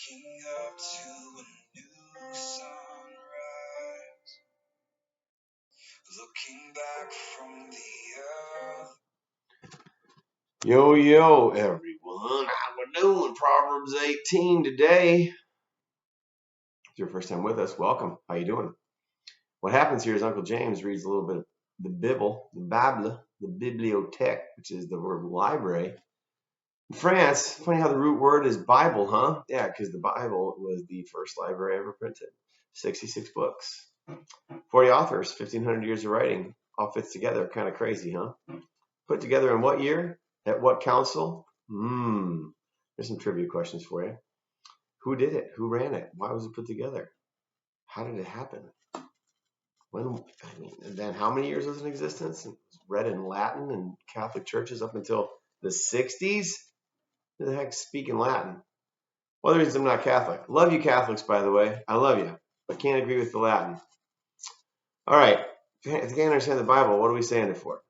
Waking up to a new sunrise, looking back from the earth. Yo, everyone, how we doing? Proverbs 18 today. If it's your first time with us, welcome. How you doing? What happens here is Uncle James reads a little bit of the Bible, the bibliothèque, which is the word library. In France, funny how the root word is Bible, huh? Yeah, because the Bible was the first library ever printed. 66 books, 40 authors, 1,500 years of writing. All fits together. Kind of crazy, huh? Put together in what year? At what council? There's some trivia questions for you. Who did it? Who ran it? Why was it put together? How did it happen? And then how many years was it in existence? It was read in Latin in Catholic churches up until the 60s? Who the heck's speaking Latin? Well, the reason I'm not Catholic. Love you Catholics, by the way. I love you, but can't agree with the Latin. All right. If you can't understand the Bible, what are we saying it for?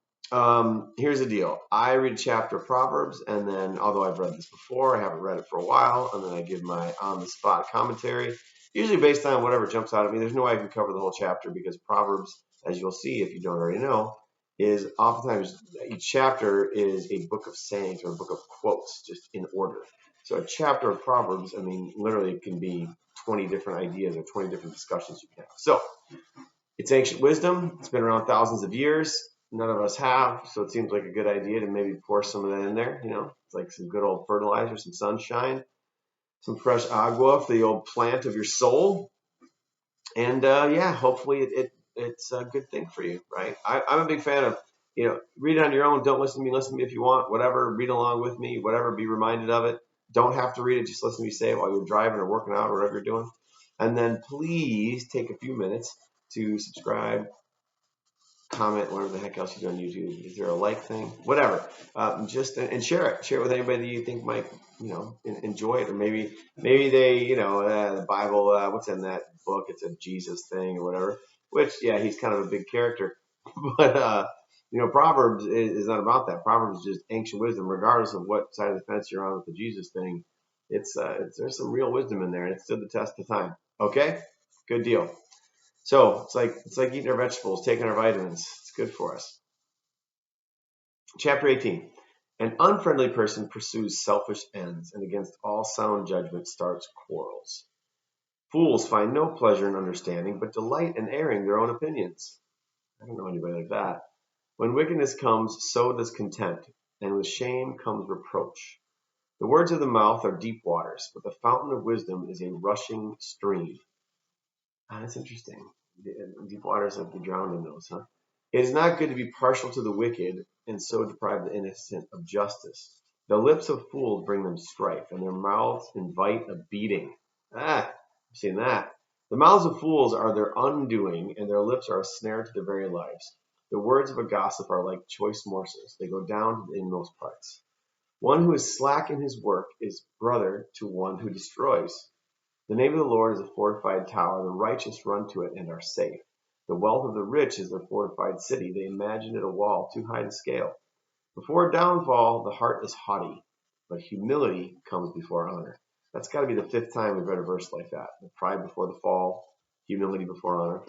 Here's the deal. I read a chapter of Proverbs, and then, although I've read this before, I haven't read it for a while, and then I give my on-the-spot commentary, usually based on whatever jumps out at me. There's no way I can cover the whole chapter because Proverbs, as you'll see if you don't already know, is oftentimes each chapter is a book of sayings or a book of quotes, just in order. So a chapter of Proverbs, literally it can be 20 different ideas or 20 different discussions you can have. So it's ancient wisdom. It's been around thousands of years. None of us have, so it seems like a good idea to maybe pour some of that in there. It's like some good old fertilizer, some sunshine, some fresh agua for the old plant of your soul. And hopefully it's a good thing for you, right? I'm a big fan of, read it on your own. Don't listen to me if you want, whatever, read along with me, whatever, be reminded of it. Don't have to read it, just listen to me say it while you're driving or working out or whatever you're doing. And then please take a few minutes to subscribe, comment, whatever the heck else you do on YouTube. Is there a like thing? Whatever. And share it. Share it with anybody that you think might, enjoy it. Or maybe they, the Bible, what's in that book? It's a Jesus thing or whatever. Which, yeah, he's kind of a big character. But, Proverbs is not about that. Proverbs is just ancient wisdom, regardless of what side of the fence you're on with the Jesus thing. There's some real wisdom in there, and it stood the test of time. Okay? Good deal. So it's like eating our vegetables, taking our vitamins. It's good for us. Chapter 18. An unfriendly person pursues selfish ends, and against all sound judgment starts quarrels. Fools find no pleasure in understanding, but delight in airing their own opinions. I don't know anybody like that. When wickedness comes, so does contempt, and with shame comes reproach. The words of the mouth are deep waters, but the fountain of wisdom is a rushing stream. That's interesting. Deep waters have to be drowned in those, huh? It is not good to be partial to the wicked and so deprive the innocent of justice. The lips of fools bring them strife, and their mouths invite a beating. I've seen that. The mouths of fools are their undoing, and their lips are a snare to their very lives. The words of a gossip are like choice morsels. They go down to the inmost parts. One who is slack in his work is brother to one who destroys. The name of the Lord is a fortified tower. The righteous run to it and are safe. The wealth of the rich is their fortified city. They imagine it a wall too high to scale. Before downfall, the heart is haughty, but humility comes before honor. That's got to be the fifth time we've read a verse like that. The pride before the fall, humility before honor.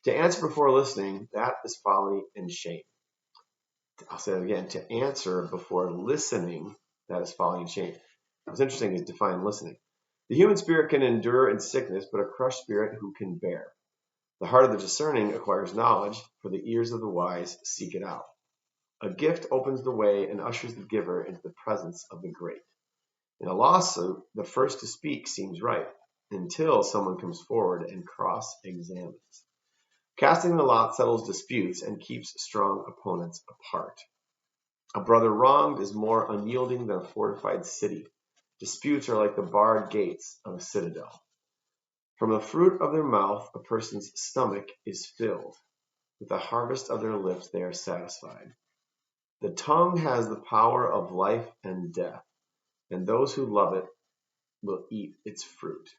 To answer before listening, that is folly and shame. I'll say it again. To answer before listening, that is folly and shame. What's interesting is define listening. The human spirit can endure in sickness, but a crushed spirit who can bear? The heart of the discerning acquires knowledge, for the ears of the wise seek it out. A gift opens the way and ushers the giver into the presence of the great. In a lawsuit, the first to speak seems right, until someone comes forward and cross-examines. Casting the lot settles disputes and keeps strong opponents apart. A brother wronged is more unyielding than a fortified city. Disputes are like the barred gates of a citadel. From the fruit of their mouth, a person's stomach is filled. With the harvest of their lips, they are satisfied. The tongue has the power of life and death, and those who love it will eat its fruit.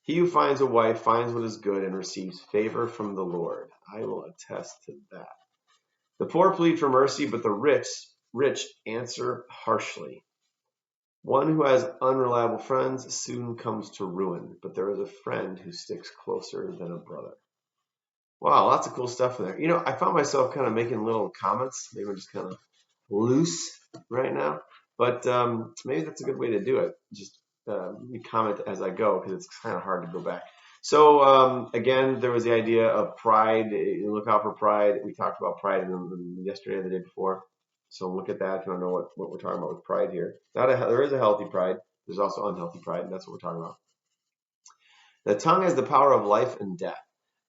He who finds a wife finds what is good and receives favor from the Lord. I will attest to that. The poor plead for mercy, but the rich answer harshly. One who has unreliable friends soon comes to ruin, but there is a friend who sticks closer than a brother. Wow, lots of cool stuff in there. I found myself kind of making little comments. They were just kind of loose right now, but maybe that's a good way to do it. Just comment as I go because it's kind of hard to go back. So again, there was the idea of pride. Look out for pride. We talked about pride yesterday or the day before. So look at that if you want to know what we're talking about with pride here. There is a healthy pride. There's also unhealthy pride, and that's what we're talking about. The tongue has the power of life and death.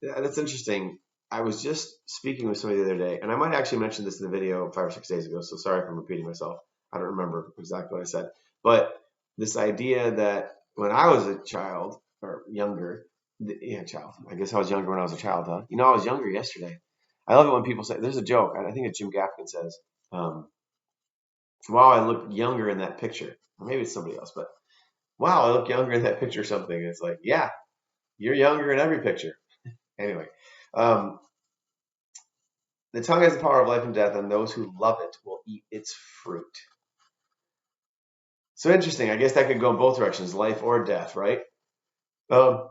That's interesting. I was just speaking with somebody the other day, and I might actually mention this in the video 5 or 6 days ago, so sorry if I'm repeating myself. I don't remember exactly what I said. But this idea that when I was a child, or younger, child. I guess I was younger when I was a child, huh? I was younger yesterday. I love it when people say, there's a joke, I think it's Jim Gaffigan says, wow, I look younger in that picture. Or maybe it's somebody else, but wow, I look younger in that picture or something. And it's like, yeah, you're younger in every picture. Anyway, the tongue has the power of life and death, and those who love it will eat its fruit. So interesting. I guess that could go in both directions, life or death, right? But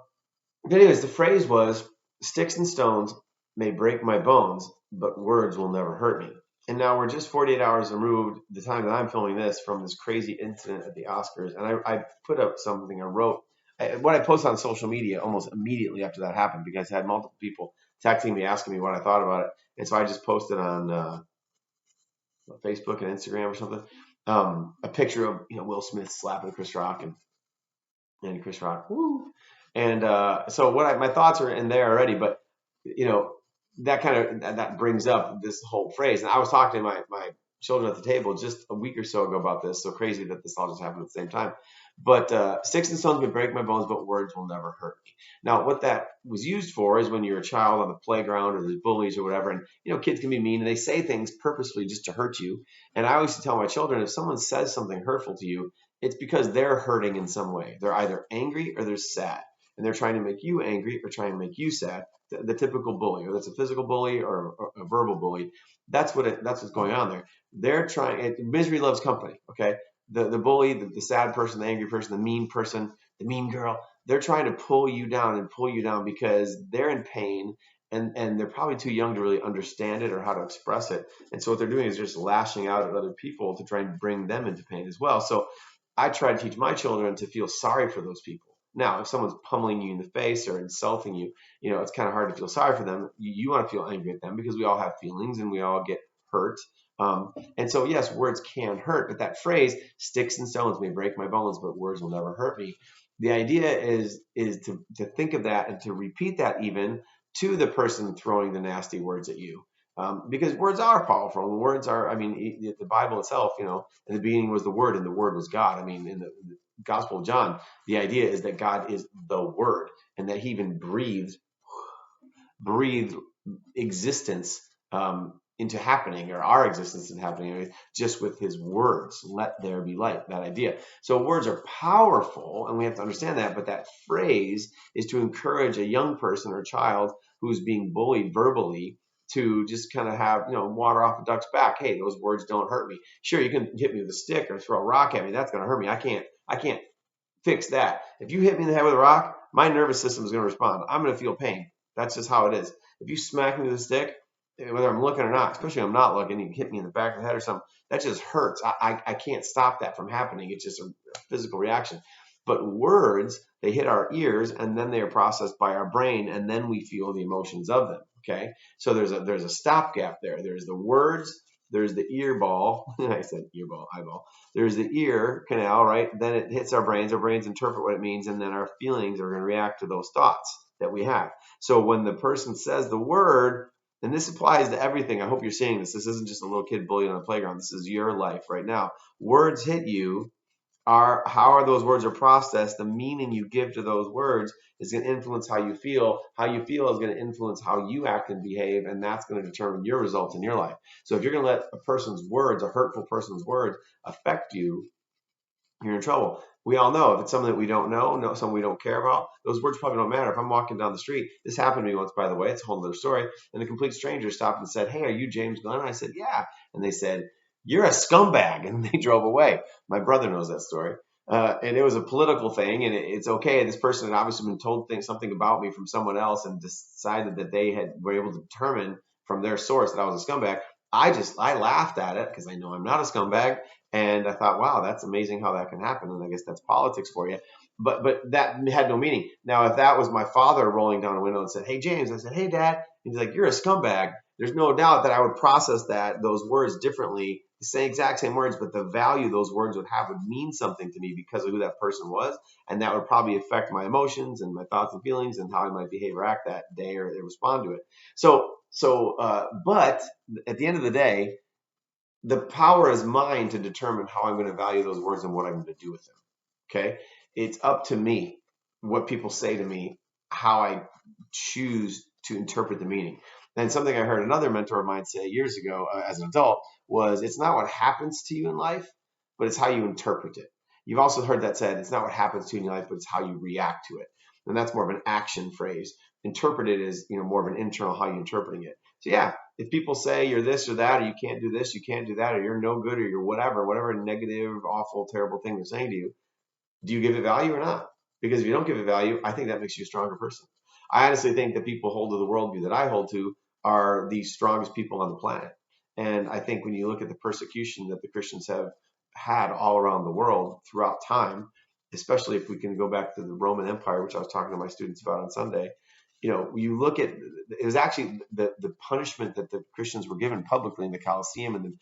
anyways, the phrase was, sticks and stones may break my bones, but words will never hurt me. And now we're just 48 hours removed, the time that I'm filming this, from this crazy incident at the Oscars. And I put up something I wrote. What I posted on social media almost immediately after that happened, because I had multiple people texting me, asking me what I thought about it. And so I just posted on Facebook and Instagram or something, a picture of Will Smith slapping Chris Rock and Chris Rock, woo. And so my thoughts are in there already, but that brings up this whole phrase. And I was talking to my children at the table just a week or so ago about this. So crazy that this all just happened at the same time. But sticks and stones may break my bones, but words will never hurt me. Now, what that was used for is when you're a child on the playground or there's bullies or whatever, and kids can be mean and they say things purposefully just to hurt you. And I always tell my children, if someone says something hurtful to you, it's because they're hurting in some way. They're either angry or they're sad, and they're trying to make you angry or trying to make you sad. The typical bully, or that's a physical bully or a verbal bully. That's what's going on there. They're trying. Misery loves company. Okay, the bully, the sad person, the angry person, the mean person, the mean girl. They're trying to pull you down because they're in pain, and they're probably too young to really understand it or how to express it. And so what they're doing is just lashing out at other people to try and bring them into pain as well. So I try to teach my children to feel sorry for those people. Now, if someone's pummeling you in the face or insulting you, it's kind of hard to feel sorry for them. You want to feel angry at them because we all have feelings and we all get hurt. And so, yes, words can hurt, but that phrase, sticks and stones may break my bones, but words will never hurt me. The idea is to think of that and to repeat that even to the person throwing the nasty words at you. Because words are powerful. Words are, the Bible itself, in the beginning was the Word, and the Word was God. In the Gospel of John, the idea is that God is the Word, and that He even breathed existence into happening, or our existence in happening, just with His words. Let there be light. That idea. So words are powerful, and we have to understand that. But that phrase is to encourage a young person or child who's being bullied verbally to just kind of have, water off a duck's back. Hey, those words don't hurt me. Sure, you can hit me with a stick or throw a rock at me. That's going to hurt me. I can't fix that. If you hit me in the head with a rock, my nervous system is going to respond. I'm going to feel pain. That's just how it is. If you smack me with a stick, whether I'm looking or not, especially if I'm not looking, you hit me in the back of the head or something, that just hurts. I can't stop that from happening. It's just a physical reaction. But words, they hit our ears, and then they are processed by our brain, and then we feel the emotions of them. Okay, so there's a stopgap there. There's the words, there's the ear ball. I said ear ball, eyeball. There's the ear canal, right? Then it hits our brains. Our brains interpret what it means, and then our feelings are going to react to those thoughts that we have. So when the person says the word, and this applies to everything. I hope you're seeing this. This isn't just a little kid bullying on a playground. This is your life right now. Words hit you. How those words are processed, the meaning you give to those words is going to influence how you feel. How you feel is going to influence how you act and behave, and that's going to determine your results in your life. So if you're going to let a person's words, a hurtful person's words, affect you, you're in trouble. We all know if it's something that we don't know, something we don't care about, those words probably don't matter. If I'm walking down the street, this happened to me once, by the way, it's a whole other story, and a complete stranger stopped and said, "Hey, are you James Glenn?" And I said, "Yeah." And they said, you're a scumbag. And they drove away. My brother knows that story. And it was a political thing, and it's okay. This person had obviously been told something about me from someone else and decided that were able to determine from their source that I was a scumbag. I laughed at it because I know I'm not a scumbag. And I thought, wow, that's amazing how that can happen. And I guess that's politics for you. But that had no meaning. Now, if that was my father rolling down a window and said, "Hey, James," I said, "Hey, Dad," he's like, "You're a scumbag." There's no doubt that I would process those words differently, the exact same words, but the value those words would have would mean something to me because of who that person was. And that would probably affect my emotions and my thoughts and feelings and how I might behave or act that day or respond to it. But at the end of the day, the power is mine to determine how I'm going to value those words and what I'm going to do with them. Okay. It's up to me what people say to me, how I choose to interpret the meaning. And something I heard another mentor of mine say years ago as an adult was, it's not what happens to you in life, but it's how you interpret it. You've also heard that said, it's not what happens to you in your life, but it's how you react to it. And that's more of an action phrase. Interpret it is, more of an internal, how you're interpreting it. So yeah, if people say you're this or that, or you can't do this, you can't do that, or you're no good, or you're whatever negative, awful, terrible thing they're saying to you, do you give it value or not? Because if you don't give it value, I think that makes you a stronger person. I honestly think that people hold to the worldview that I hold to are the strongest people on the planet. And I think when you look at the persecution that the Christians have had all around the world throughout time, especially if we can go back to the Roman Empire, which I was talking to my students about on Sunday, you look at, it was actually the punishment that the Christians were given publicly in the Colosseum and the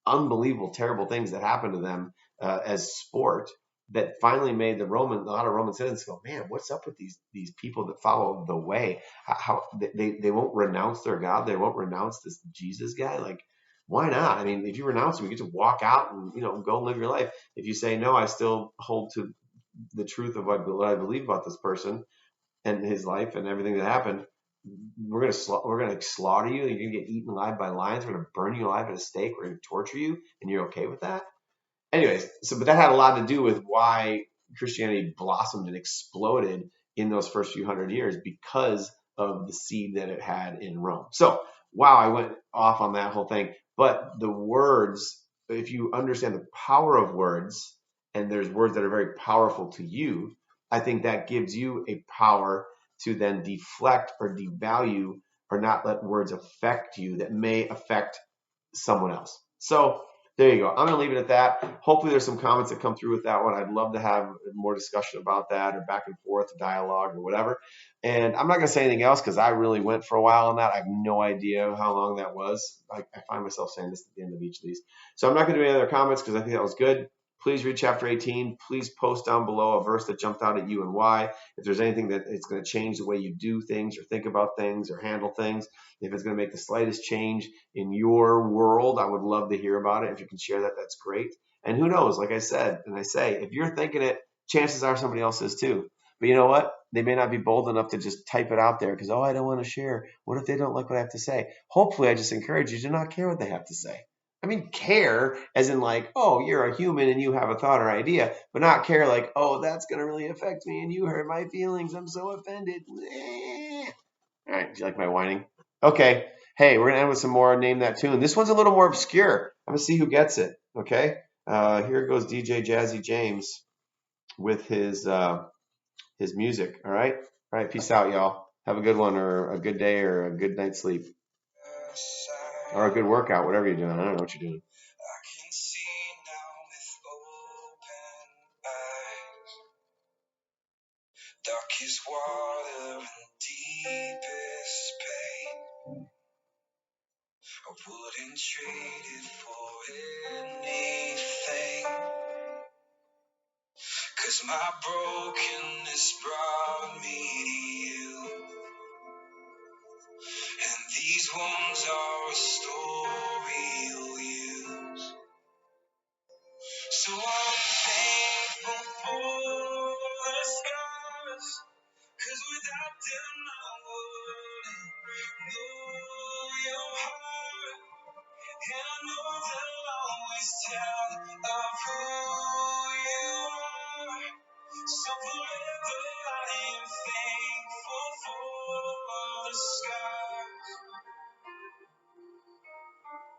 unbelievable, terrible things that happened to them as sport that finally made a lot of Roman citizens go, man, what's up with these people that follow the way? How they won't renounce their God, they won't renounce this Jesus guy. Like, why not? I mean, if you renounce him, you get to walk out and go live your life. If you say no, I still hold to the truth of what I believe about this person and his life and everything that happened. We're gonna slaughter you. You're gonna get eaten alive by lions. We're gonna burn you alive at a stake. We're gonna torture you, and you're okay with that? Anyways, but that had a lot to do with why Christianity blossomed and exploded in those first few hundred years because of the seed that it had in Rome. So, wow, I went off on that whole thing. But the words, if you understand the power of words, and there's words that are very powerful to you, I think that gives you a power to then deflect or devalue or not let words affect you that may affect someone else. So there you go. I'm going to leave it at that. Hopefully there's some comments that come through with that one. I'd love to have more discussion about that or back and forth dialogue or whatever. And I'm not going to say anything else because I really went for a while on that. I have no idea how long that was. I find myself saying this at the end of each of these. So I'm not going to do any other comments because I think that was good. Please read chapter 18. Please post down below a verse that jumped out at you and why. If there's anything that it's going to change the way you do things or think about things or handle things, if it's going to make the slightest change in your world, I would love to hear about it. If you can share that, that's great. And who knows, like I said, and I say, if you're thinking it, chances are somebody else is too. But you know what? They may not be bold enough to just type it out there because, I don't want to share. What if they don't like what I have to say? Hopefully, I just encourage you to not care what they have to say. I mean, care as in like, you're a human and you have a thought or idea, but not care like, that's going to really affect me and you hurt my feelings. I'm so offended. All right. Do you like my whining? Okay. Hey, we're going to end with some more Name That Tune. This one's a little more obscure. I'm going to see who gets it. Okay. Here goes DJ Jazzy James with his music. All right. All right. Peace out, y'all. Have a good one or a good day or a good night's sleep or a good workout, whatever you're doing. I don't know what you're doing. I can see now with open eyes, darkest water and deepest pain. I wouldn't trade it for anything, 'cause my brokenness brought me to you, and these wounds are a story you'll use. So I'm thankful for the scars, 'cause without them I wouldn't know your heart. And I know they'll always tell of who you are. So forever I am thankful for the scars.